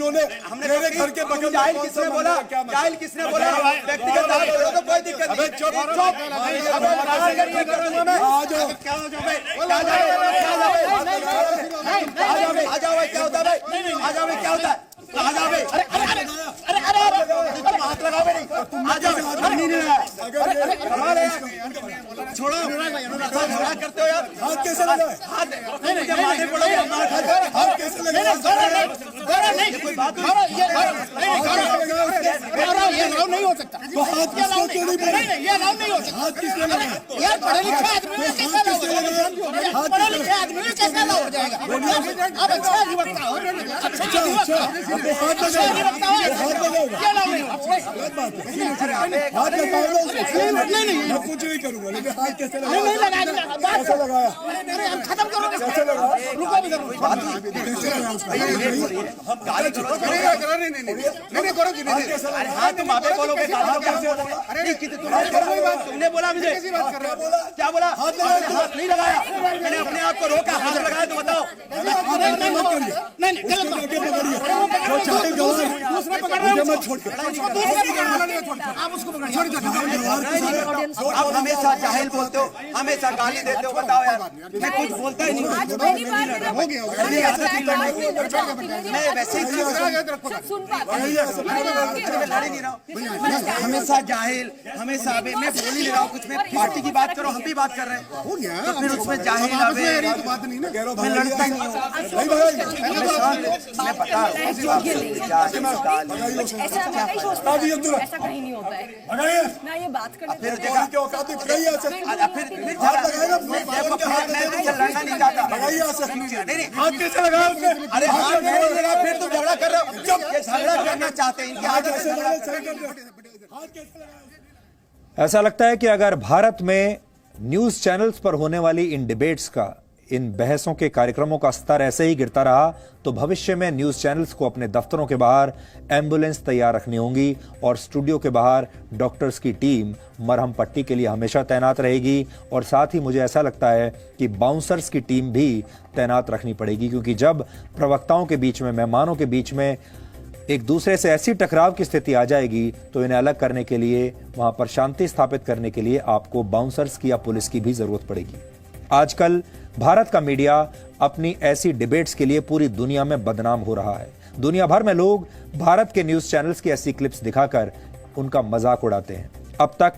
इन्होंने मेरे घर के बगल में किसने बोला? जाहिल किसने बोला? व्यक्तिगत बात करो तो कोई दिक्कत नहीं। चुप आ जाओ क्या होता है? आ जाओ क्या होता है? आ जाओ हाथ लगाओ नहीं। आ जाओ छोड़ो झगड़ा करते हो यार। हाथ कैसे लगाए? हाथ मारने पड़ोगे। हाथ कैसे लगाए? नहीं हो सकता। तो हाथ किसको क्यों नहीं पड़े? ये अलाउ नहीं हो सकता। हाथ किसने लगाया? यार पढ़े लिखे आदमी में कैसे अलाउ हो जाएगा? पढ़े लिखे आदमी में कैसे अलाउ हो जाएगा? आप अच्छा अधिवक्ता हो, अच्छा अधिवक्ता हो। हाथ लगाओ, हाथ लगाओ, ये अलाउ नहीं होगा। गलत बात है। हाथ लगाओ, मैं कुछ नहीं करूंगा, लेकिन हाथ कैसे लगाया? नहीं लगाया। कैसे लगाया? अरे हम खत्म करोगे। कैसे लगाया? रुको भी करो। नहीं करो कि नहीं। अरे हाँ तुम आगे बोलोगे। तुमने बोला मुझे क्या बोला? हाथ नहीं लगाया। मैंने अपने आप को रोका। हाथ लगाया तो बताओ। नहीं गलत बात। दूसरा पकड़ रहे हो। मत छोड़ के। आप उसको पकड़िए। आप हमेशा जाहिल बोलते हो, हमेशा गाली देते हो। बताओ यार, मैं कुछ बोलता ही नहीं। मैं वैसे ही हमेशा जाहिल, हमेशा मैं बोल ही नहीं रहा हूँ कुछ। मैं पार्टी की बात करो, हम भी बात कर रहे हैं, तो फिर उसमें जाहिल मैं लड़ता ही नहीं हूँ। मैं पता ऐसा कहीं नहीं होता है। मैं ये बात करने फिर क्या औकात है? लगाइए ऐसे। मैं लड़ना नहीं चाहता। हाथ कैसे लगाया उसने? अरे हाथ नहीं लगा, फिर तुम झगड़ा कर रहे हो। ये झगड़ा करना चाहते हैं, इनकी आदत है झगड़ा। ऐसा लगता है कि अगर भारत में न्यूज चैनल्स पर होने वाली इन डिबेट्स का, इन बहसों के कार्यक्रमों का स्तर ऐसे ही गिरता रहा तो भविष्य में न्यूज चैनल्स को अपने दफ्तरों के बाहर एम्बुलेंस तैयार रखनी होंगी और स्टूडियो के बाहर डॉक्टर्स की टीम मरहम पट्टी के लिए हमेशा तैनात रहेगी। और साथ ही मुझे ऐसा लगता है कि बाउंसर्स की टीम भी तैनात रखनी पड़ेगी, क्योंकि जब प्रवक्ताओं के बीच में, मेहमानों के बीच में एक दूसरे से ऐसी टकराव की स्थिति आ जाएगी तो इन्हें अलग करने के लिए, वहां पर शांति स्थापित करने के लिए आपको बाउंसर्स की या पुलिस की भी जरूरत पड़ेगी। आजकल भारत का मीडिया अपनी ऐसी डिबेट्स के लिए पूरी दुनिया में बदनाम हो रहा है। दुनिया भर में लोग भारत के न्यूज चैनल्स की ऐसी क्लिप्स दिखाकर उनका मजाक उड़ाते हैं। अब तक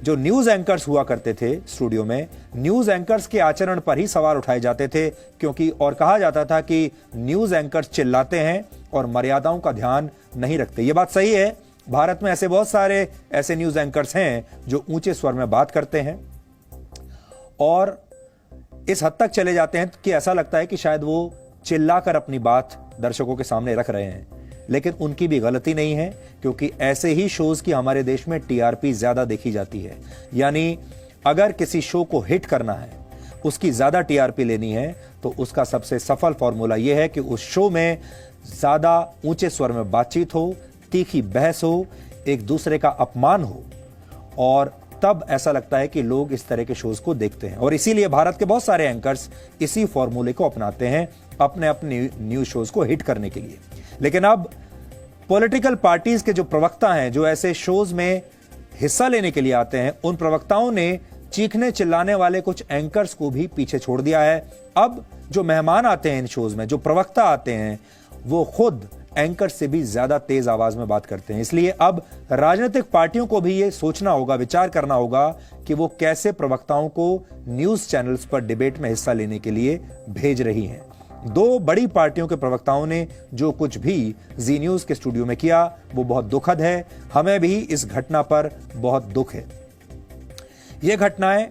जो न्यूज एंकर्स हुआ करते थे स्टूडियो में, न्यूज एंकर्स के आचरण पर ही सवाल उठाए जाते थे, क्योंकि और कहा जाता था कि न्यूज एंकर्स चिल्लाते हैं और मर्यादाओं का ध्यान नहीं रखते। ये बात सही है, भारत में ऐसे बहुत सारे ऐसे न्यूज एंकर्स हैं जो ऊंचे स्वर में बात करते हैं और इस हद तक चले जाते हैं कि ऐसा लगता है कि शायद वो चिल्लाकर अपनी बात दर्शकों के सामने रख रहे हैं। लेकिन उनकी भी गलती नहीं है, क्योंकि ऐसे ही शोज की हमारे देश में टीआरपी ज्यादा देखी जाती है। यानी अगर किसी शो को हिट करना है, उसकी ज्यादा टीआरपी लेनी है, तो उसका सबसे सफल फॉर्मूला यह है कि उस शो में ज्यादा ऊंचे स्वर में बातचीत हो, तीखी बहस हो, एक दूसरे का अपमान हो, और तब ऐसा लगता है कि लोग इस तरह के शोज को देखते हैं। और इसीलिए भारत के बहुत सारे एंकर्स इसी फॉर्मूले को अपनाते हैं अपने अपने न्यूज शोज को हिट करने के लिए। लेकिन अब पॉलिटिकल पार्टीज के जो प्रवक्ता हैं, जो ऐसे शोज में हिस्सा लेने के लिए आते हैं, उन प्रवक्ताओं ने चीखने चिल्लाने वाले कुछ एंकर्स को भी पीछे छोड़ दिया है। अब जो मेहमान आते हैं इन शोज में, जो प्रवक्ता आते हैं, वो खुद एंकर से भी ज्यादा तेज आवाज में बात करते हैं। इसलिए अब राजनीतिक पार्टियों को भी ये सोचना होगा, विचार करना होगा कि वो कैसे प्रवक्ताओं को न्यूज चैनल्स पर डिबेट में हिस्सा लेने के लिए भेज रही हैं। दो बड़ी पार्टियों के प्रवक्ताओं ने जो कुछ भी जी न्यूज के स्टूडियो में किया वो बहुत दुखद है। हमें भी इस घटना पर बहुत दुख है। ये घटनाएं